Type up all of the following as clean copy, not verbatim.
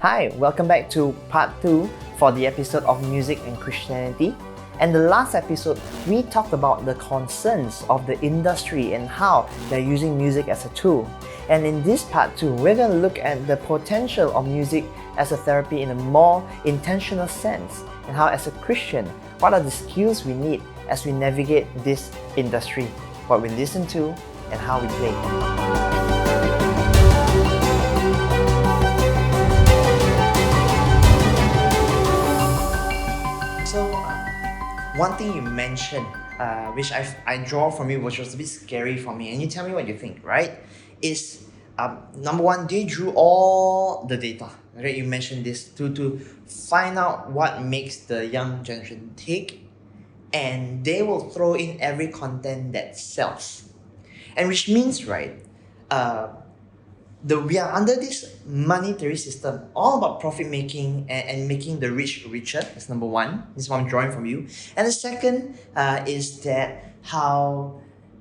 Hi, welcome back to part 2 for the episode of Music and Christianity. And the last episode, we talked about the concerns of the industry and how they're using music as a tool. And in this part 2, we're going to look at the potential of music as a therapy in a more intentional sense, and how as a Christian, what are the skills we need as we navigate this industry, what we listen to, and how we play. One thing you mentioned, which I draw from you, which was a bit scary for me, and you tell me what you think, right? Is number one, they drew all the data, right? You mentioned this to find out what makes the young generation tick, and they will throw in every content that sells, and which means, right? We are under this monetary system, all about profit making and making the rich richer. That's number one. This is what I'm drawing from you. And the second is that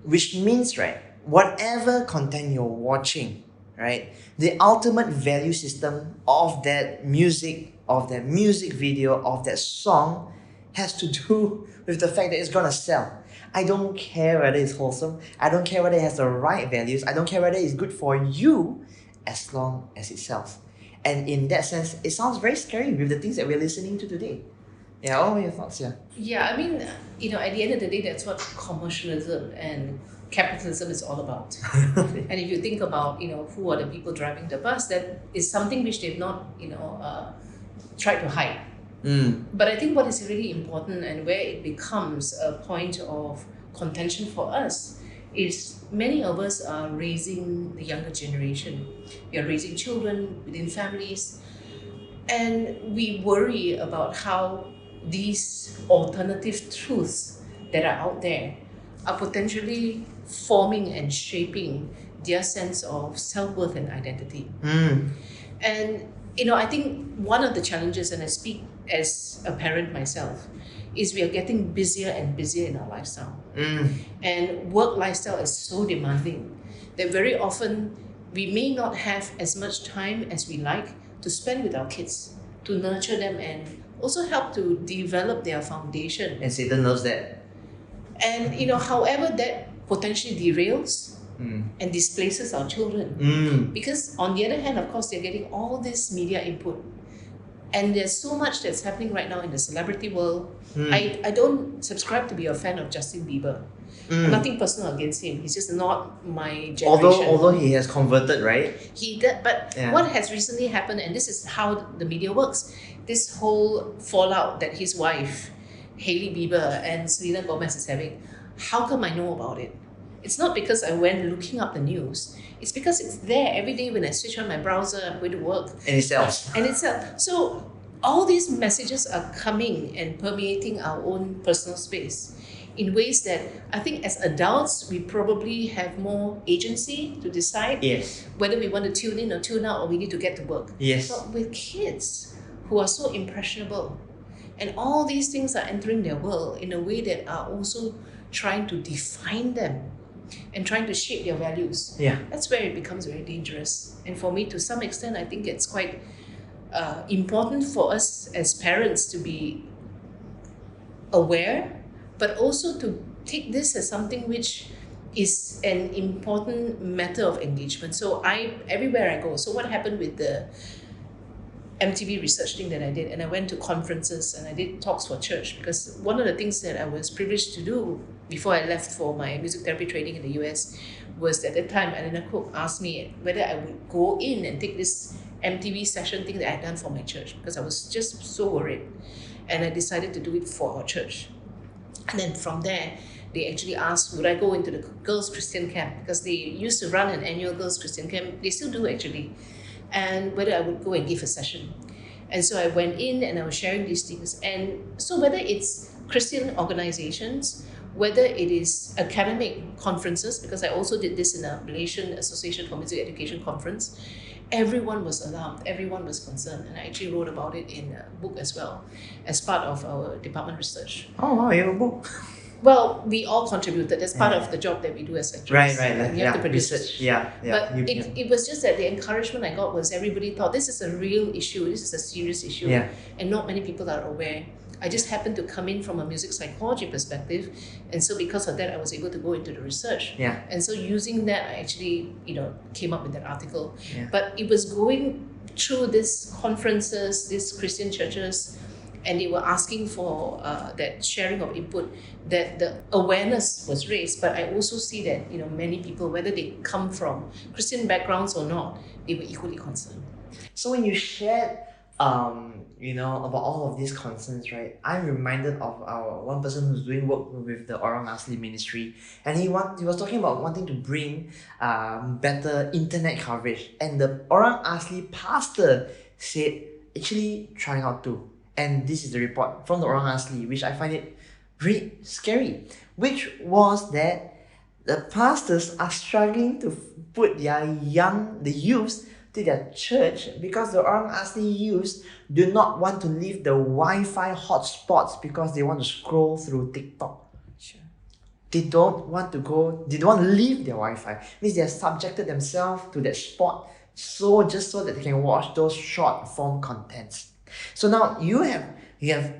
which means, right, whatever content you're watching, right, the ultimate value system of that music, video, of that song has to do with the fact that it's gonna sell. I don't care whether it's wholesome. I don't care whether it has the right values. I don't care whether it's good for you, as long as it sells. And in that sense, it sounds very scary with the things that we're listening to today. Yeah, what are your thoughts? Yeah, I mean, at the end of the day, that's what commercialism and capitalism is all about. And if you think about, who are the people driving the bus, that is something which they've not, tried to hide. But I think what is really important and where it becomes a point of contention for us is many of us are raising the younger generation. We are raising children within families, and we worry about how these alternative truths that are out there are potentially forming and shaping their sense of self-worth and identity. And I think one of the challenges, and I speak as a parent myself, is we are getting busier and busier in our lifestyle. And work lifestyle is so demanding that very often we may not have as much time as we like to spend with our kids, to nurture them and also help to develop their foundation. And Satan knows that. And however that potentially derails and displaces our children. Because on the other hand, of course, they're getting all this media input. And there's so much that's happening right now in the celebrity world. I don't subscribe to be a fan of Justin Bieber. Nothing personal against him. He's just not my generation. Although he has converted, right? He did, but what has recently happened, and this is how the media works, this whole fallout that his wife, Hailey Bieber, and Selena Gomez is having, how come I know about it? It's not because I went looking up the news. It's because it's there every day when I switch on my browser, I'm going to work. And it sells. So all these messages are coming and permeating our own personal space in ways that I think as adults, we probably have more agency to decide whether we want to tune in or tune out, or we need to get to work. But with kids who are so impressionable, and all these things are entering their world in a way that are also trying to define them and trying to shape their values. That's where it becomes very dangerous. And for me, to some extent, I think it's quite important for us as parents to be aware, but also to take this as something which is an important matter of engagement. So everywhere I go, so what happened with the MTV research thing that I did, and I went to conferences and I did talks for church, because one of the things that I was privileged to do before I left for my music therapy training in the US was at that time, Elena Cook asked me whether I would go in and take this MTV session thing that I had done for my church, because I was just so worried. And I decided to do it for our church. And then from there, they actually asked, would I go into the girls' Christian camp? Because they used to run an annual girls' Christian camp. They still do, actually. And whether I would go and give a session. And so I went in and I was sharing these things. And so whether it's Christian organizations, whether it is academic conferences, because I also did this in a Malaysian Association for Music Education conference, everyone was alarmed, everyone was concerned. And I actually wrote about it in a book as well, as part of our department research. Oh wow, you have a book. Well, we all contributed. That's part of the job that we do as lecturers. Right. And you have to produce. Research. Yeah. But it was just that the encouragement I got was everybody thought this is a real issue, this is a serious issue, and not many people are aware. I just happened to come in from a music psychology perspective, and so because of that, I was able to go into the research. And so using that, I actually, came up with that article. But it was going through these conferences, these Christian churches, and they were asking for that sharing of input, that the awareness was raised. But I also see that many people, whether they come from Christian backgrounds or not, they were equally concerned. So when you shared about all of these concerns, right, I'm reminded of our one person who's doing work with the Orang Asli ministry, and he was talking about wanting to bring better internet coverage, and the Orang Asli pastor said actually trying out to. And this is the report from the Orang Asli, which I find it very scary, which was that the pastors are struggling to put the youths to their church because the Orang Asli youths do not want to leave the Wi-Fi hotspots because they want to scroll through TikTok. Sure. They don't want to leave their Wi-Fi. Means they have subjected themselves to that spot just so that they can watch those short form contents. So now you have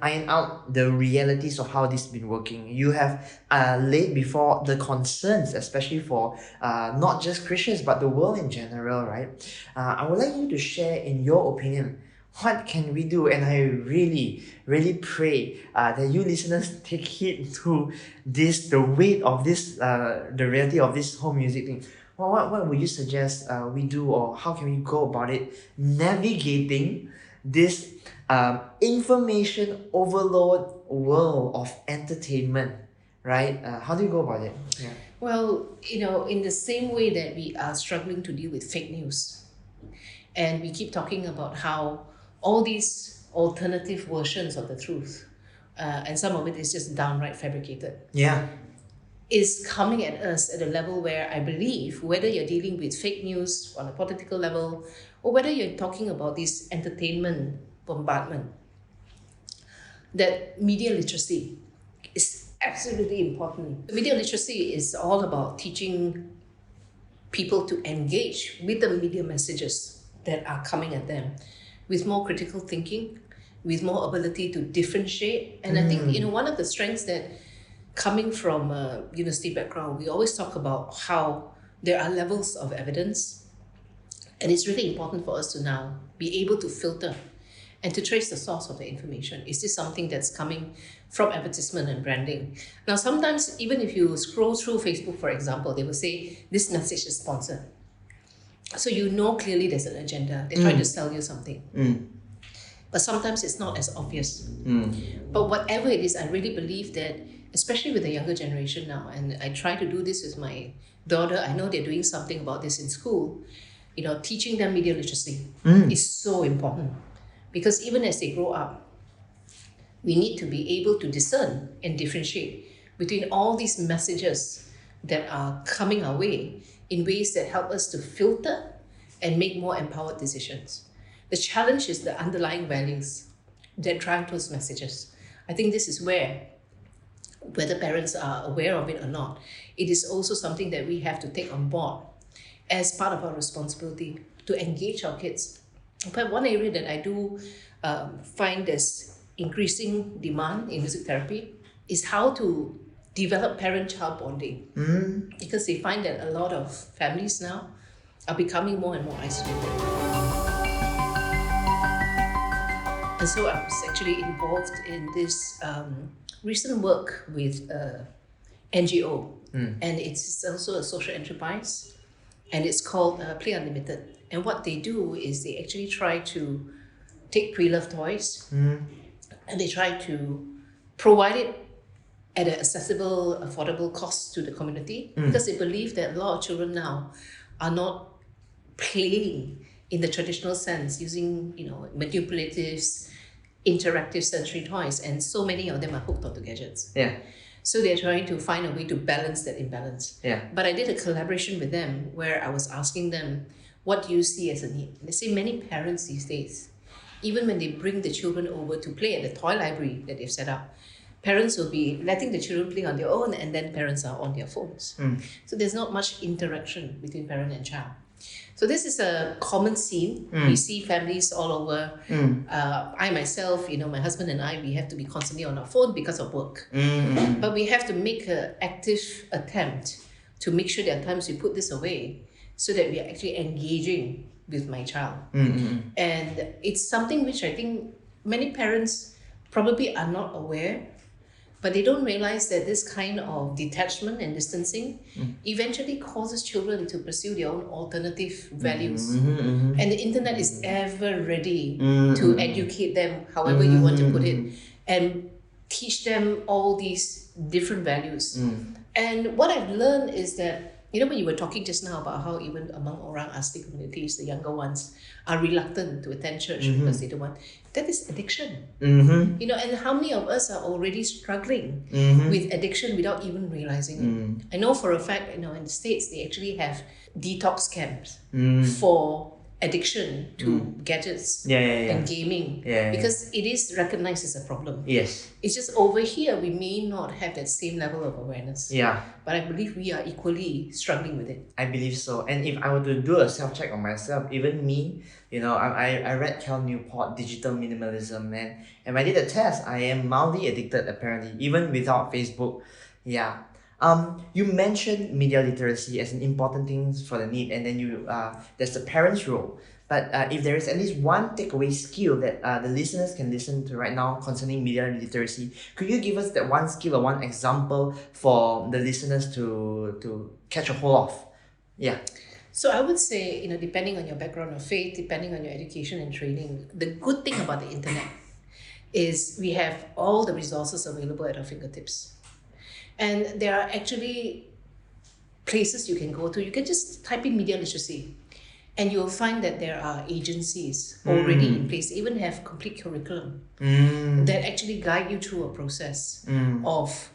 ironed out the realities of how this has been working. You have laid before the concerns, especially for not just Christians but the world in general, right? I would like you to share, in your opinion, what can we do? And I really, really pray that you listeners take heed to the weight of this, the reality of this whole music thing. What would you suggest we do, or how can we go about it, navigating this information overload world of entertainment, right? How do you go about it? Yeah. Well, in the same way that we are struggling to deal with fake news, and we keep talking about how all these alternative versions of the truth, and some of it is just downright fabricated, is coming at us at a level where I believe, whether you're dealing with fake news on a political level, or whether you're talking about this entertainment bombardment, that media literacy is absolutely important. Media literacy is all about teaching people to engage with the media messages that are coming at them with more critical thinking, with more ability to differentiate. And I think, one of the strengths that, coming from a university background, we always talk about how there are levels of evidence, and it's really important for us to now be able to filter and to trace the source of the information. Is this something that's coming from advertisement and branding? Now, sometimes even if you scroll through Facebook, for example, they will say, this message is sponsored. So clearly there's an agenda. They're trying to sell you something. But sometimes it's not as obvious. But whatever it is, I really believe that, especially with the younger generation now, and I try to do this with my daughter, I know they're doing something about this in school, teaching them media literacy is so important. Because even as they grow up, we need to be able to discern and differentiate between all these messages that are coming our way in ways that help us to filter and make more empowered decisions. The challenge is the underlying values that drive those messages. I think this is where, whether parents are aware of it or not, it is also something that we have to take on board as part of our responsibility to engage our kids. But one area that I do find there's increasing demand in music therapy is how to develop parent-child bonding. Because they find that a lot of families now are becoming more and more isolated. And so I was actually involved in this recent work with NGO, and it's also a social enterprise, and it's called Play Unlimited. And what they do is they actually try to take pre-loved toys and they try to provide it at an accessible, affordable cost to the community, because they believe that a lot of children now are not playing in the traditional sense, using manipulatives, interactive sensory toys, and so many of them are hooked onto gadgets. So they're trying to find a way to balance that imbalance. But I did a collaboration with them where I was asking them, what do you see as a need? They say many parents these days, even when they bring the children over to play at the toy library that they've set up, parents will be letting the children play on their own, and then parents are on their phones. So there's not much interaction between parent and child. So this is a common scene. We see families all over. I myself, my husband and I, we have to be constantly on our phone because of work. But we have to make an active attempt to make sure there are times we put this away so that we are actually engaging with my child. And it's something which I think many parents probably are not aware, but they don't realize that this kind of detachment and distancing eventually causes children to pursue their own alternative values. And the internet is ever ready to educate them, however you want to put it, and teach them all these different values. And what I've learned is that, when you were talking just now about how even among orang asli communities, the younger ones are reluctant to attend church because they don't want, that is addiction. And how many of us are already struggling with addiction without even realizing it? I know for a fact, in the States, they actually have detox camps for addiction to gadgets and gaming because it is recognized as a problem. Yes. It's just over here, we may not have that same level of awareness. Yeah. But I believe we are equally struggling with it. I believe so. And if I were to do a self-check on myself, even me, I read Cal Newport, Digital Minimalism, and when I did a test, I am mildly addicted apparently, even without Facebook. Yeah. You mentioned media literacy as an important thing for the need, and then there's the parents' role. But if there is at least one takeaway skill that the listeners can listen to right now concerning media literacy, could you give us that one skill or one example for the listeners to catch a hold of? Yeah. So I would say, depending on your background of faith, depending on your education and training, the good thing about the internet is we have all the resources available at our fingertips. And there are actually places you can go to. You can just type in media literacy and you'll find that there are agencies already in place. They even have complete curriculum that actually guide you through a process of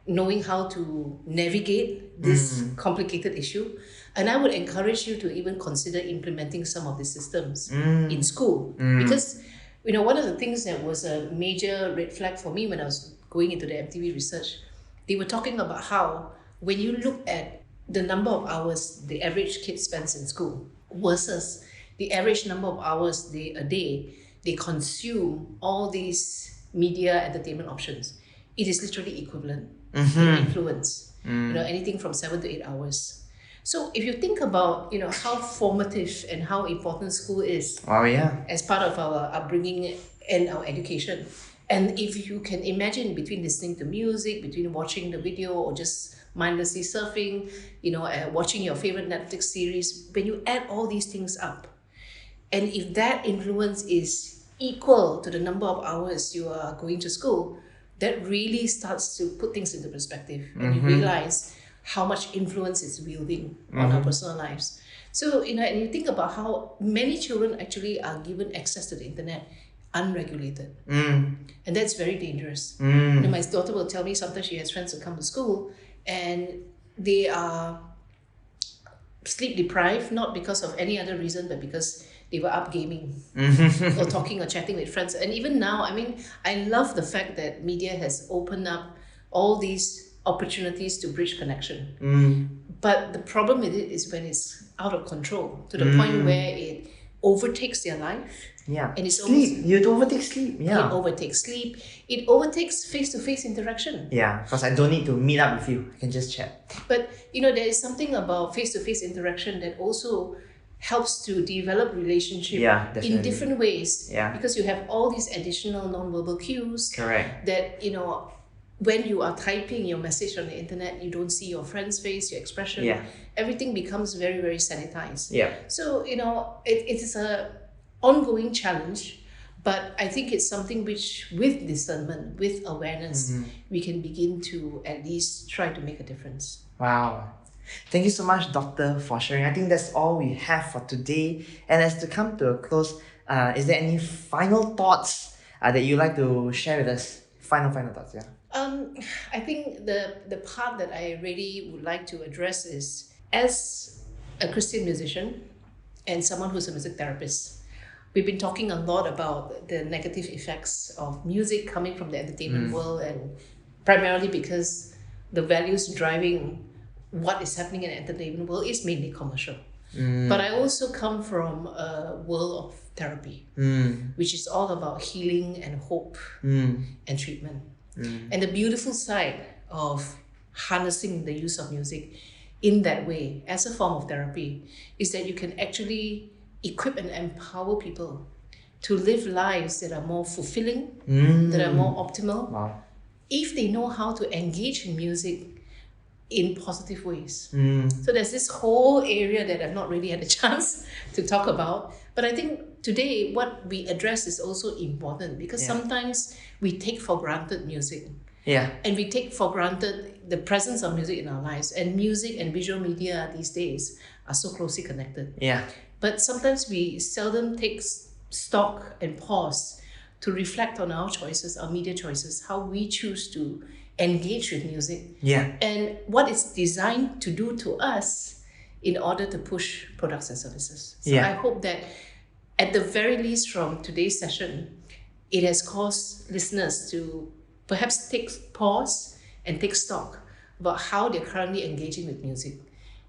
knowing how to navigate this complicated issue. And I would encourage you to even consider implementing some of these systems in school. Because, one of the things that was a major red flag for me when I was going into the MTV research, they were talking about how when you look at the number of hours the average kid spends in school versus the average number of hours a day they consume all these media entertainment options, it is literally equivalent in influence. Anything from 7 to 8 hours. So if you think about how formative and how important school is as part of our upbringing and our education. And if you can imagine between listening to music, between watching the video or just mindlessly surfing, watching your favorite Netflix series, when you add all these things up, and if that influence is equal to the number of hours you are going to school, that really starts to put things into perspective. And you realize how much influence it's wielding on our personal lives. So, and you think about how many children actually are given access to the internet unregulated. And that's very dangerous. My daughter will tell me sometimes she has friends who come to school and they are sleep deprived, not because of any other reason, but because they were up gaming or talking or chatting with friends. And even now, I love the fact that media has opened up all these opportunities to bridge connection. But the problem with it is when it's out of control to the point where it overtakes their life. Yeah. And it's sleep. You'd overtake sleep. Yeah. It overtakes sleep. It overtakes face-to-face interaction. Yeah, because I don't need to meet up with you. I can just chat. But there is something about face-to-face interaction that also helps to develop relationship in different ways. Yeah. Because you have all these additional non-verbal cues. Correct. That when you are typing your message on the internet, you don't see your friend's face, your expression. Yeah. Everything becomes very, very sanitized. Yeah. So, it is a ongoing challenge, but I think it's something which, with discernment, with awareness, we can begin to at least try to make a difference. Wow. Thank you so much, Doctor, for sharing. I think that's all we have for today. And as to come to a close, is there any final thoughts that you'd like to share with us? Final thoughts, yeah. I think the part that I really would like to address is, as a Christian musician and someone who's a music therapist, we've been talking a lot about the negative effects of music coming from the entertainment world, and primarily because the values driving what is happening in the entertainment world is mainly commercial. But I also come from a world of therapy, which is all about healing and hope and treatment. And the beautiful side of harnessing the use of music in that way as a form of therapy is that you can actually equip and empower people to live lives that are more fulfilling, that are more optimal, if they know how to engage in music in positive ways. So there's this whole area that I've not really had a chance to talk about. But I think today what we address is also important, because sometimes we take for granted music. And we take for granted the presence of music in our lives. And music and visual media these days are so closely connected. But sometimes we seldom take stock and pause to reflect on our choices, our media choices, how we choose to engage with music, and what it's designed to do to us in order to push products and services. So I hope that at the very least from today's session, it has caused listeners to perhaps take pause and take stock about how they're currently engaging with music,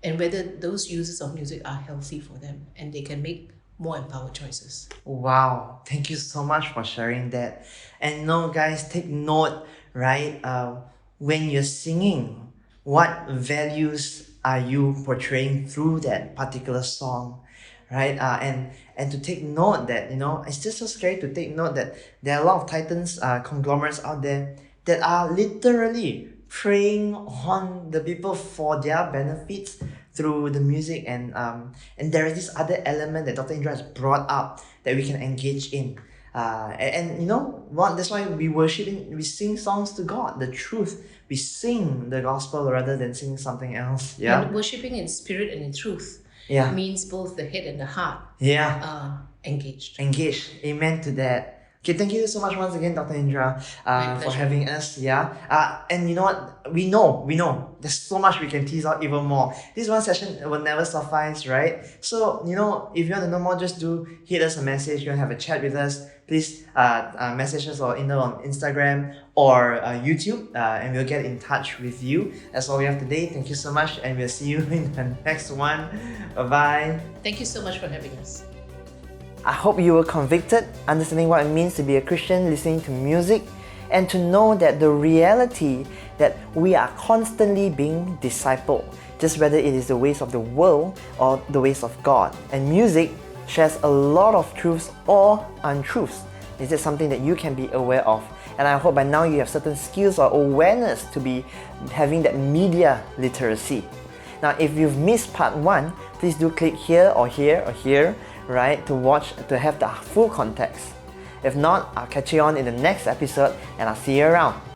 and whether those users of music are healthy for them and they can make more empowered choices. Wow, thank you so much for sharing that. And guys, take note, right? When you're singing, what values are you portraying through that particular song, right? And to take note that, it's just so scary to take note that there are a lot of titans, conglomerates out there that are literally preying on the people for their benefits through the music, and there is this other element that Dr. Indra has brought up that we can engage in. That's why we sing songs to God, the truth. We sing the gospel rather than sing something else. And worshipping in spirit and in truth means both the head and the heart are engaged. Engaged. Amen to that. Okay, thank you so much once again, Dr. Indra, for having us. And you know what? We know. There's so much we can tease out even more. This one session will never suffice, right? So, if you want to know more, just do hit us a message. You want to have a chat with us, please message us or either on Instagram or YouTube, and we'll get in touch with you. That's all we have today. Thank you so much, and we'll see you in the next one. Bye-bye. Thank you so much for having us. I hope you were convicted, understanding what it means to be a Christian, listening to music, and to know that the reality that we are constantly being discipled, just whether it is the ways of the world or the ways of God. And music shares a lot of truths or untruths. Is it something that you can be aware of? And I hope by now you have certain skills or awareness to be having that media literacy. Now, if you've missed part 1, please do click here or here or here, right, to have the full context. If not, I'll catch you on in the next episode, and I'll see you around.